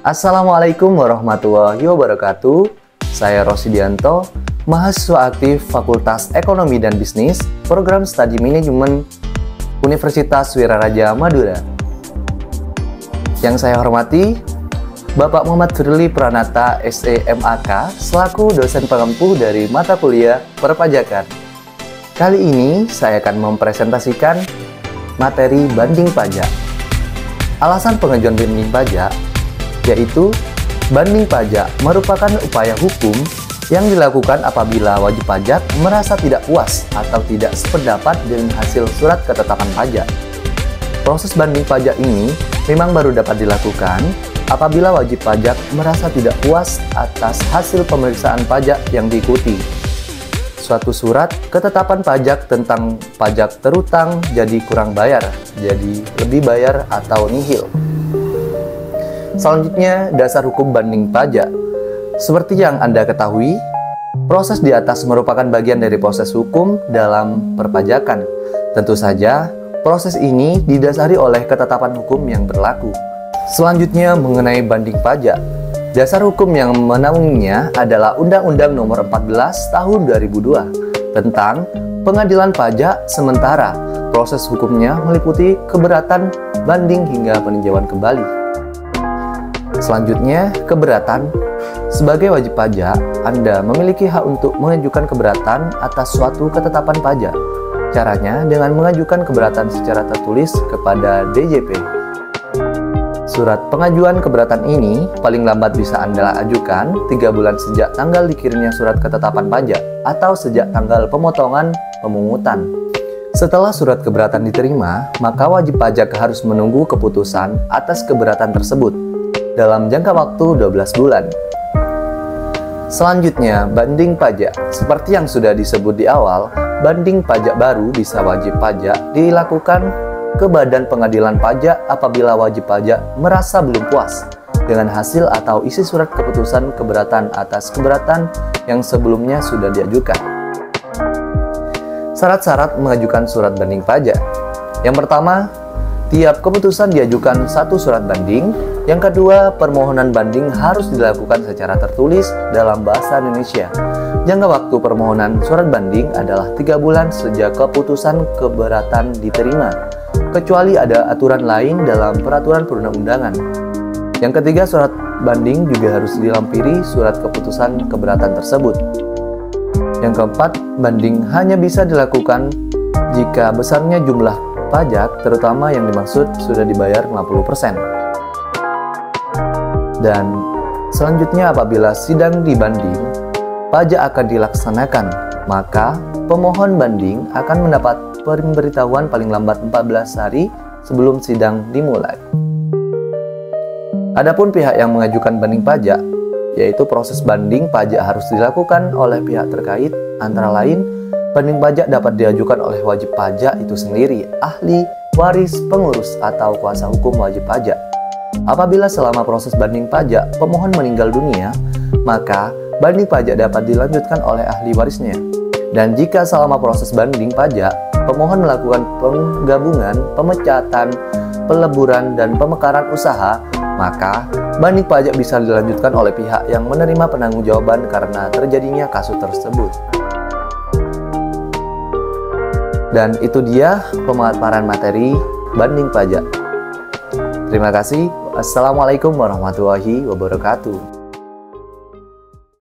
Assalamualaikum warahmatullahi wabarakatuh. Saya Rosidianto, mahasiswa aktif Fakultas Ekonomi dan Bisnis, Program Studi Manajemen Universitas Wiraraja Madura. Yang saya hormati, Bapak Muhammad Firly Pranata, SEMAK, selaku dosen pengempu dari mata kuliah Perpajakan. Kali ini saya akan mempresentasikan materi banding pajak. Alasan pengajuan banding pajak yaitu banding pajak merupakan upaya hukum yang dilakukan apabila wajib pajak merasa tidak puas atau tidak sependapat dengan hasil surat ketetapan pajak. Proses banding pajak ini memang baru dapat dilakukan apabila wajib pajak merasa tidak puas atas hasil pemeriksaan pajak yang diikuti. Suatu surat ketetapan pajak tentang pajak terutang jadi kurang bayar, jadi lebih bayar atau nihil. Selanjutnya, dasar hukum banding pajak. Seperti yang Anda ketahui, proses di atas merupakan bagian dari proses hukum dalam perpajakan. Tentu saja, proses ini didasari oleh ketetapan hukum yang berlaku. Selanjutnya, mengenai banding pajak. Dasar hukum yang menaunginya adalah Undang-Undang Nomor 14 Tahun 2002 tentang Pengadilan Pajak Sementara. Proses hukumnya meliputi keberatan, banding hingga peninjauan kembali. Selanjutnya, keberatan. Sebagai wajib pajak, Anda memiliki hak untuk mengajukan keberatan atas suatu ketetapan pajak. Caranya dengan mengajukan keberatan secara tertulis kepada DJP. Surat pengajuan keberatan ini paling lambat bisa Anda ajukan 3 bulan sejak tanggal dikirimnya surat ketetapan pajak atau sejak tanggal pemotongan pemungutan. Setelah surat keberatan diterima, maka wajib pajak harus menunggu keputusan atas keberatan tersebut dalam jangka waktu 12 bulan. Selanjutnya, banding pajak. Seperti yang sudah disebut di awal, banding pajak baru bisa wajib pajak dilakukan ke Badan Pengadilan Pajak apabila wajib pajak merasa belum puas dengan hasil atau isi surat keputusan keberatan atas keberatan yang sebelumnya sudah diajukan. Syarat-syarat mengajukan surat banding pajak. Yang pertama, tiap keputusan diajukan satu surat banding. Yang kedua, permohonan banding harus dilakukan secara tertulis dalam bahasa Indonesia. Jangka waktu permohonan surat banding adalah 3 bulan sejak keputusan keberatan diterima, kecuali ada aturan lain dalam peraturan perundang-undangan. Yang ketiga, surat banding juga harus dilampiri surat keputusan keberatan tersebut. Yang keempat, banding hanya bisa dilakukan jika besarnya jumlah pajak, terutama yang dimaksud sudah dibayar 50%. Dan selanjutnya, apabila sidang dibanding, pajak akan dilaksanakan, maka pemohon banding akan mendapat pemberitahuan paling lambat 14 hari sebelum sidang dimulai. Adapun pihak yang mengajukan banding pajak, yaitu proses banding pajak harus dilakukan oleh pihak terkait, antara lain banding pajak dapat diajukan oleh wajib pajak itu sendiri, ahli waris, pengurus, atau kuasa hukum wajib pajak. Apabila selama proses banding pajak pemohon meninggal dunia, maka banding pajak dapat dilanjutkan oleh ahli warisnya. Dan jika selama proses banding pajak pemohon melakukan penggabungan, pemecatan, peleburan, dan pemekaran usaha, maka banding pajak bisa dilanjutkan oleh pihak yang menerima penanggung-jawaban karena terjadinya kasus tersebut. Dan itu dia pemaparan materi banding pajak. Terima kasih. Assalamualaikum warahmatullahi wabarakatuh.